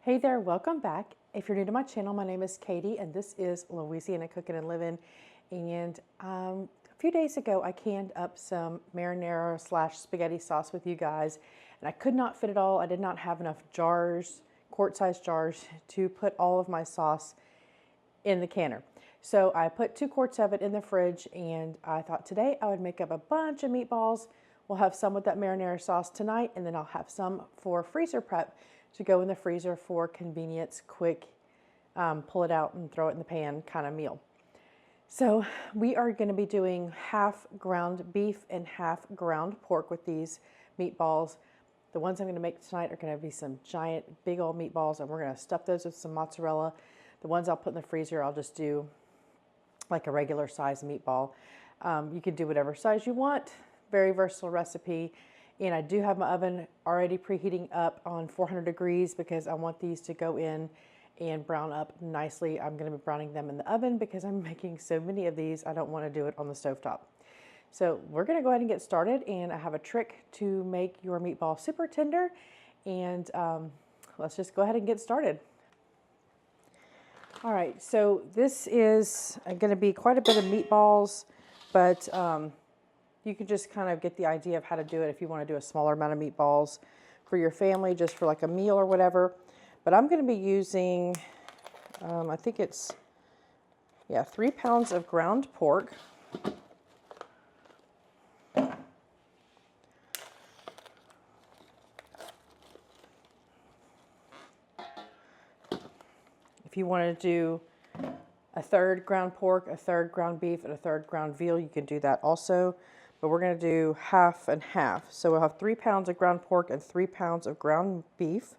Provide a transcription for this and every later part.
Hey there, welcome back. If you're new to my channel, my name is Katie and this is Louisiana Cooking and Living. And a few days ago, I canned up some marinara / spaghetti sauce with you guys, and I could not fit it all. I did not have enough jars, quart-sized jars, to put all of my sauce in the canner. So I put 2 quarts of it in the fridge, and I thought today I would make up a bunch of meatballs. We'll have some with that marinara sauce tonight, and then I'll have some for freezer prep to go in the freezer for convenience, quick, pull it out and throw it in the pan kind of meal. So we are going to be doing half ground beef and half ground pork with these meatballs. The ones I'm going to make tonight are going to be some giant, big old meatballs, and we're going to stuff those with some mozzarella. The ones I'll put in the freezer, I'll just do like a regular size meatball. You can do whatever size you want. Very versatile recipe. And I do have my oven already preheating up on 400 degrees because I want these to go in and brown up nicely. I'm going to be browning them in the oven because I'm making so many of these. I don't want to do it on the stovetop. So we're going to go ahead and get started, and I have a trick to make your meatball super tender. And let's just go ahead and get started. All right, so this is going to be quite a bit of meatballs, but you can just kind of get the idea of how to do it if you want to do a smaller amount of meatballs for your family, just for like a meal or whatever. But I'm going to be using, I think it's, 3 pounds of ground pork. If you want to do a third ground pork, a third ground beef, and a third ground veal, you can do that also. But we're going to do half and half. So we'll have 3 pounds of ground pork and 3 pounds of ground beef.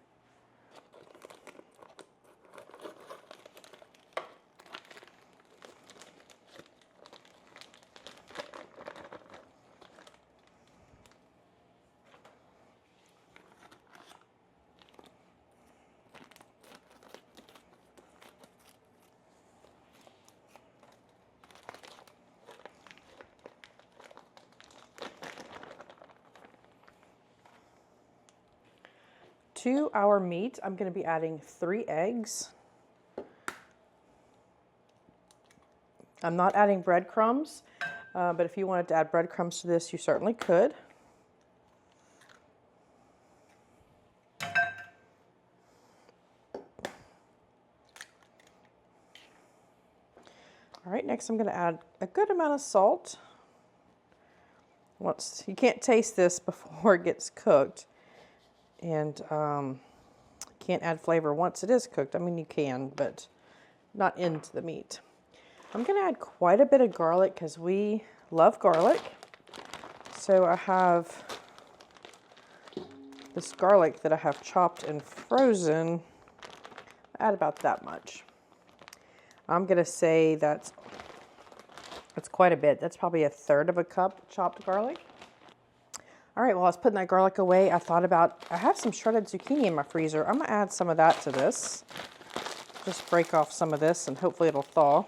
To our meat, I'm going to be adding 3 eggs. I'm not adding breadcrumbs, but if you wanted to add breadcrumbs to this, you certainly could. All right, next I'm going to add a good amount of salt. Once you can't taste this before it gets cooked. And can't add flavor once it is cooked. I mean, you can, but not into the meat. I'm going to add quite a bit of garlic because we love garlic. So I have this garlic that I have chopped and frozen. Add about that much. I'm going to say that's quite a bit. That's probably a third of a cup chopped garlic. All right, while I was putting that garlic away, I thought about, I have some shredded zucchini in my freezer. I'm gonna add some of that to this. Just break off some of this and hopefully it'll thaw.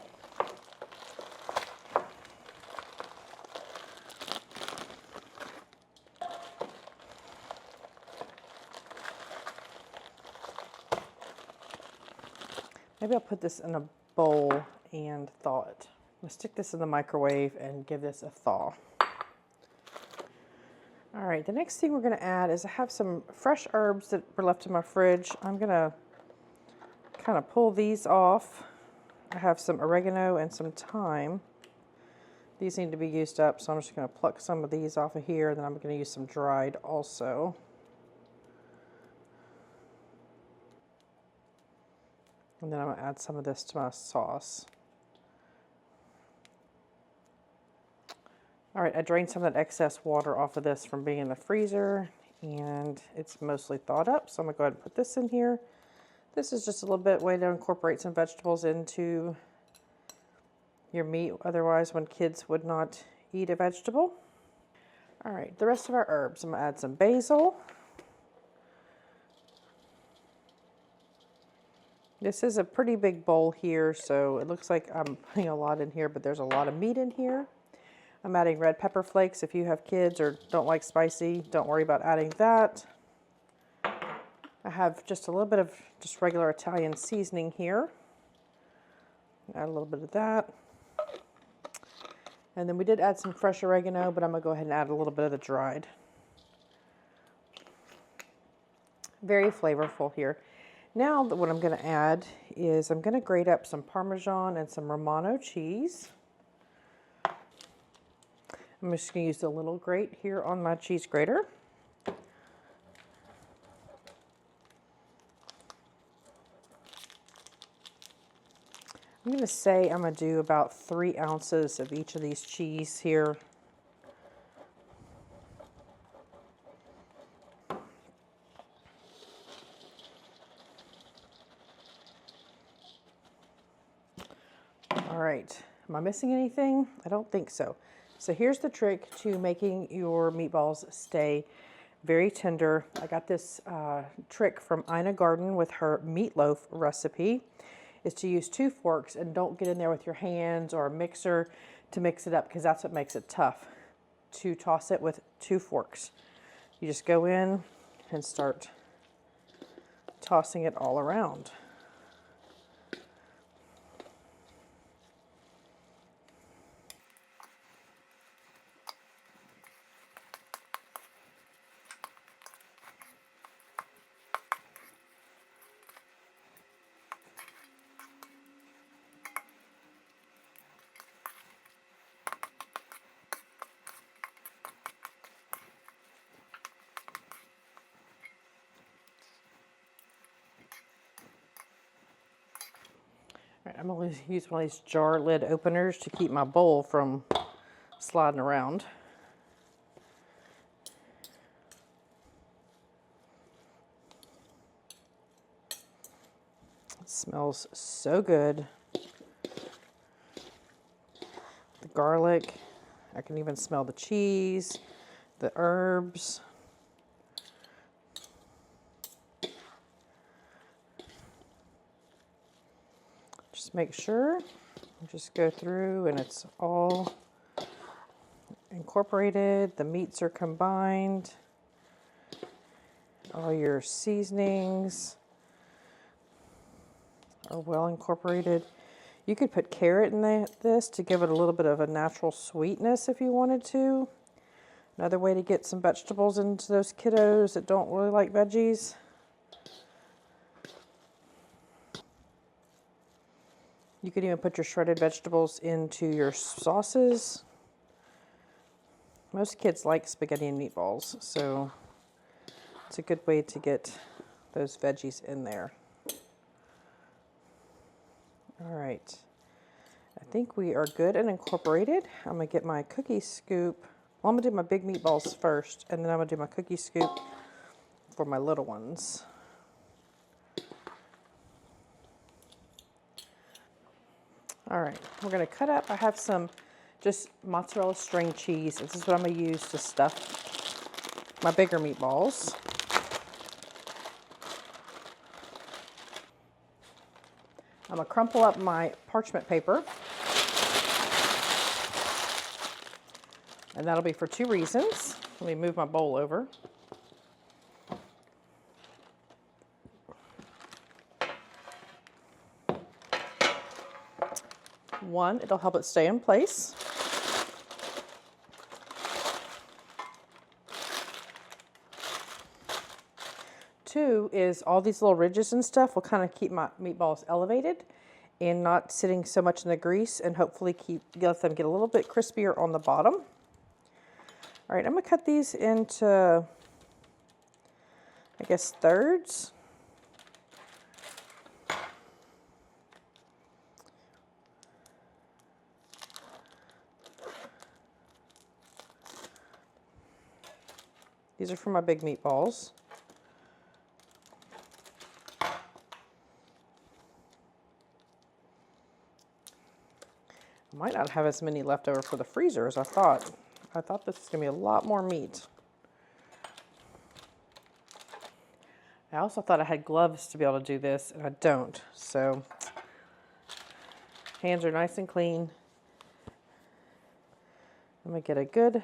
Maybe I'll put this in a bowl and thaw it. I'm gonna stick this in the microwave and give this a thaw. All right, the next thing we're going to add is I have some fresh herbs that were left in my fridge. I'm going to kind of pull these off. I have some oregano and some thyme. These need to be used up, so I'm just going to pluck some of these off of here, and then I'm going to use some dried also. And then I'm going to add some of this to my sauce. All right, I drained some of that excess water off of this from being in the freezer, and it's mostly thawed up, so I'm going to go ahead and put this in here. This is just a little bit way to incorporate some vegetables into your meat, otherwise when kids would not eat a vegetable. All right, the rest of our herbs, I'm going to add some basil. This is a pretty big bowl here, so it looks like I'm putting a lot in here, but there's a lot of meat in here. I'm adding red pepper flakes. If you have kids or don't like spicy, don't worry about adding that. I I have just a little bit of just regular Italian seasoning here. Add a little bit of that. And then we did add some fresh oregano, but I'm going to go ahead and add a little bit of the dried. Very flavorful here. Now what I'm going to add is I'm going to grate up some Parmesan and some Romano cheese. I'm just going to use the little grate here on my cheese grater. I'm going to say I'm going to do about 3 ounces of each of these cheese here. All right, am I missing anything? I don't think so. So here's the trick to making your meatballs stay very tender. I got this trick from Ina Garden with her meatloaf recipe, is to use 2 forks and don't get in there with your hands or a mixer to mix it up, because that's what makes it tough, to toss it with 2 forks. You just go in and start tossing it all around. All right, I'm going to use one of these jar lid openers to keep my bowl from sliding around. It smells so good. The garlic, I can even smell the cheese, the herbs. Just make sure, just go through and it's all incorporated. The meats are combined. All your seasonings are well incorporated. You could put carrot in this to give it a little bit of a natural sweetness if you wanted to. Another way to get some vegetables into those kiddos that don't really like veggies. You could even put your shredded vegetables into your sauces. Most kids like spaghetti and meatballs, so it's a good way to get those veggies in there. All right, I think we are good and incorporated. I'm gonna get my cookie scoop. Well, I'm gonna do my big meatballs first, and then I'm gonna do my cookie scoop for my little ones. All right, we're gonna cut up. I have some just mozzarella string cheese. This is what I'm gonna use to stuff my bigger meatballs. I'm gonna crumple up my parchment paper. And that'll be for 2 reasons. Let me move my bowl over. One, it'll help it stay in place. Two is all these little ridges and stuff will kind of keep my meatballs elevated and not sitting so much in the grease, and hopefully let them get a little bit crispier on the bottom. All right, I'm gonna cut these into, I guess, thirds. These are for my big meatballs. I might not have as many left over for the freezer as I thought. I thought this was gonna be a lot more meat. I also thought I had gloves to be able to do this, and I don't. So hands are nice and clean. I'm gonna get a good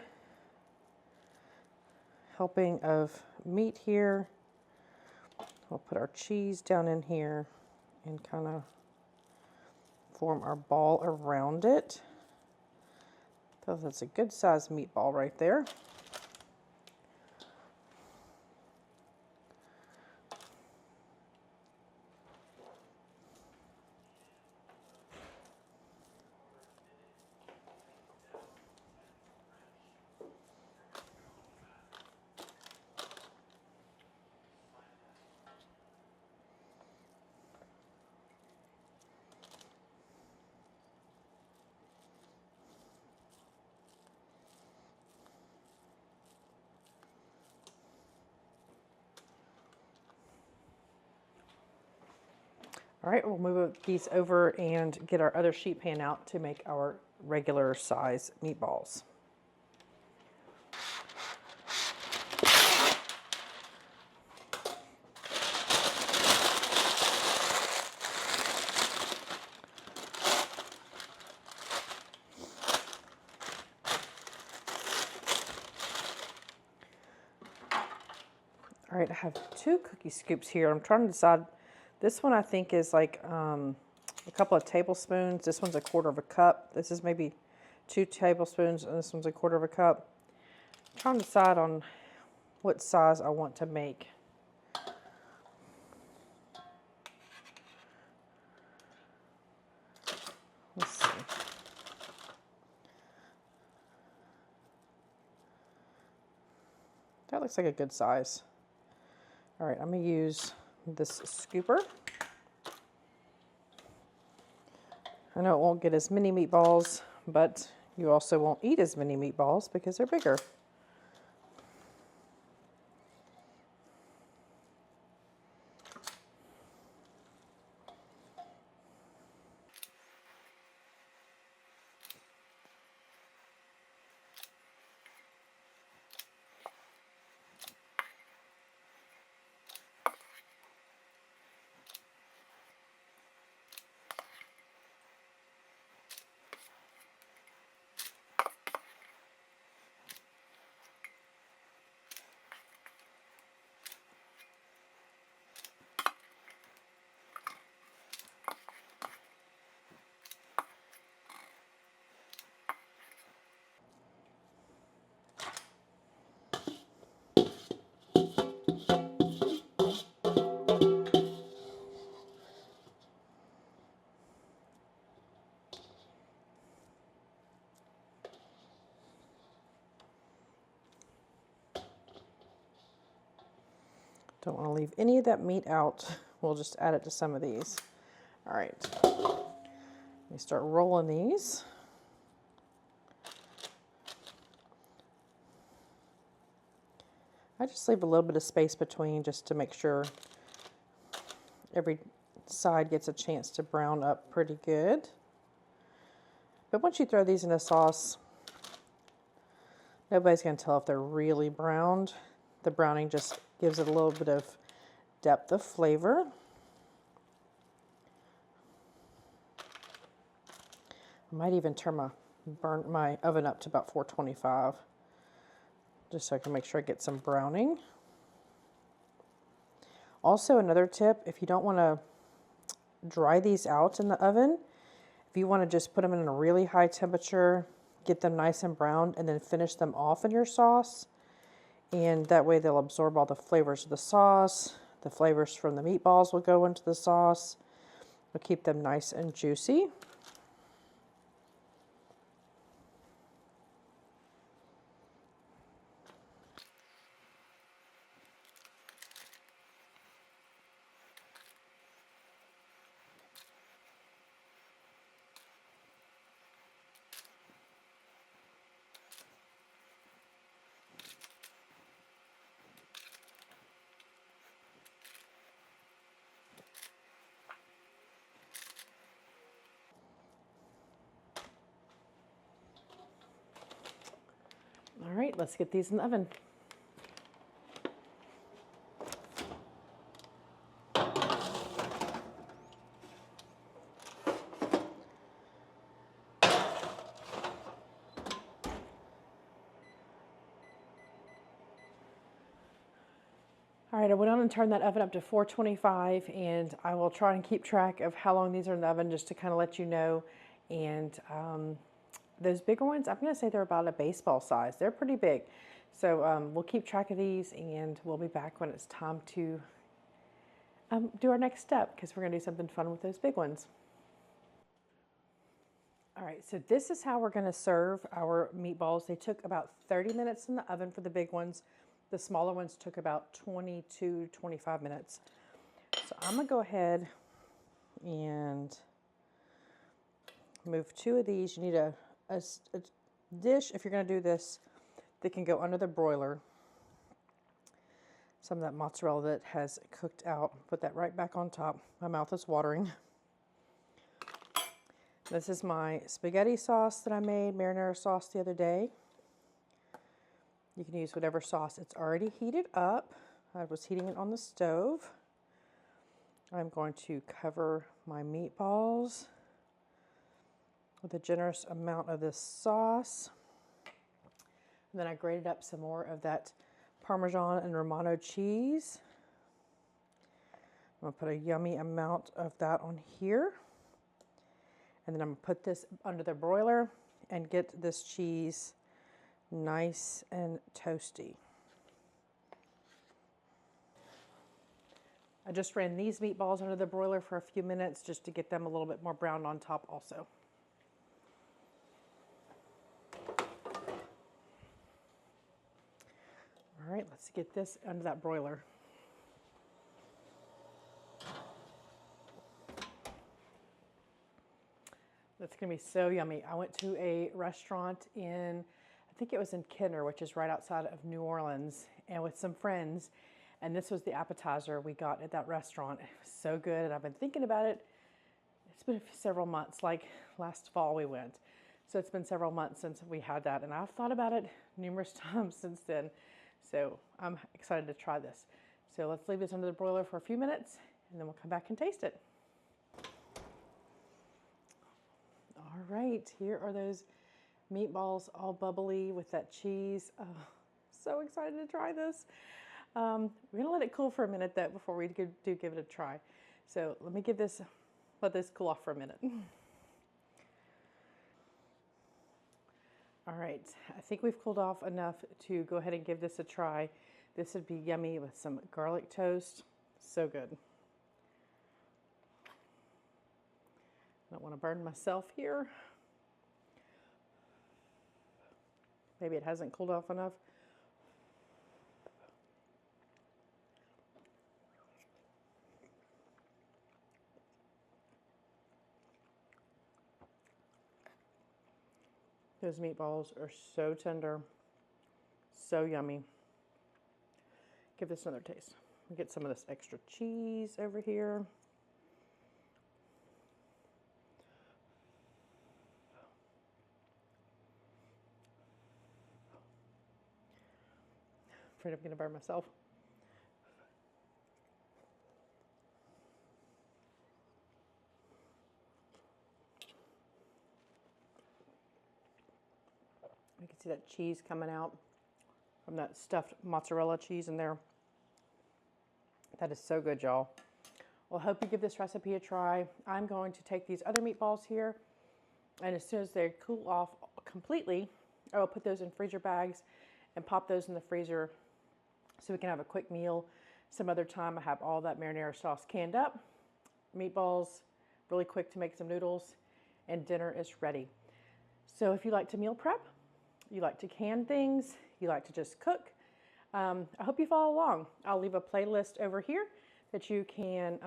helping of meat here. We'll put our cheese down in here and kind of form our ball around it. So that's a good sized meatball right there. All right, we'll move these over and get our other sheet pan out to make our regular size meatballs. All right, I have 2 cookie scoops here. I'm trying to decide. This one I think is like a couple of tablespoons. This one's a 1/4 cup. This is maybe 2 tablespoons, and this one's a 1/4 cup. I'm trying to decide on what size I want to make. Let's see. That looks like a good size. All right, I'm going to use this scooper. I know it won't get as many meatballs, but you also won't eat as many meatballs because they're bigger. Don't want to leave any of that meat out. We'll just add it to some of these. All right, let me start rolling these. I just leave a little bit of space between just to make sure every side gets a chance to brown up pretty good. But once you throw these in a sauce, nobody's going to tell if they're really browned. The browning just gives it a little bit of depth of flavor. I might even turn my oven up to about 425, just so I can make sure I get some browning. Also, another tip, if you don't want to dry these out in the oven, if you want to just put them in a really high temperature, get them nice and browned, and then finish them off in your sauce, and that way they'll absorb all the flavors of the sauce. The flavors from the meatballs will go into the sauce. It'll keep them nice and juicy. All right, let's get these in the oven. All right, I went on and turned that oven up to 425, and I will try and keep track of how long these are in the oven just to kind of let you know. And those bigger ones, I'm going to say they're about a baseball size. They're pretty big. So we'll keep track of these, and we'll be back when it's time to do our next step, because we're going to do something fun with those big ones. All right, so this is how we're going to serve our meatballs. They took about 30 minutes in the oven for the big ones. The smaller ones took about 22, 25 minutes. So I'm going to go ahead and move 2 of these. You need a dish, if you're going to do this, that can go under the broiler. Some of that mozzarella that has cooked out, put that right back on top. My mouth is watering. This is my spaghetti sauce that I made, marinara sauce, the other day. You can use whatever sauce. It's already heated up. I was heating it on the stove. I'm going to cover my meatballs with a generous amount of this sauce. And then I grated up some more of that Parmesan and Romano cheese. I'm going to put a yummy amount of that on here. And then I'm going to put this under the broiler and get this cheese nice and toasty. I just ran these meatballs under the broiler for a few minutes just to get them a little bit more brown on top also. All right, let's get this under that broiler. That's gonna be so yummy. I went to a restaurant in, I think it was in Kenner, which is right outside of New Orleans, and with some friends, and this was the appetizer we got at that restaurant. It was so good, and I've been thinking about it. It's been several months, like last fall we went. So it's been several months since we had that, and I've thought about it numerous times since then. So I'm excited to try this. So let's leave this under the broiler for a few minutes, and then we'll come back and taste it. All right, here are those meatballs all bubbly with that cheese. Oh, so excited to try this. We're gonna let it cool for a minute though before we give it a try. So let this cool off for a minute. All right, I think we've cooled off enough to go ahead and give this a try. This would be yummy with some garlic toast. So good. I don't want to burn myself here. Maybe it hasn't cooled off enough. Those meatballs are so tender, so yummy. Give this another taste. I'll get some of this extra cheese over here. Afraid I'm gonna burn myself. You can see that cheese coming out from that stuffed mozzarella cheese in there. That is so good, y'all. Well, I hope you give this recipe a try. I'm going to take these other meatballs here, and as soon as they cool off completely, I will put those in freezer bags and pop those in the freezer so we can have a quick meal some other time. I have all that marinara sauce canned up, meatballs, really quick to make some noodles, and dinner is ready. So if you like to meal prep, you like to can things, you like to just cook, I hope you follow along. I'll leave a playlist over here that you can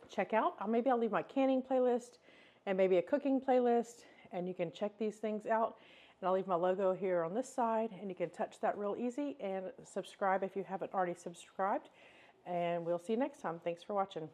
check out. Maybe I'll leave my canning playlist and maybe a cooking playlist, and you can check these things out. And I'll leave my logo here on this side, and you can touch that real easy and subscribe if you haven't already subscribed. And we'll see you next time. Thanks for watching.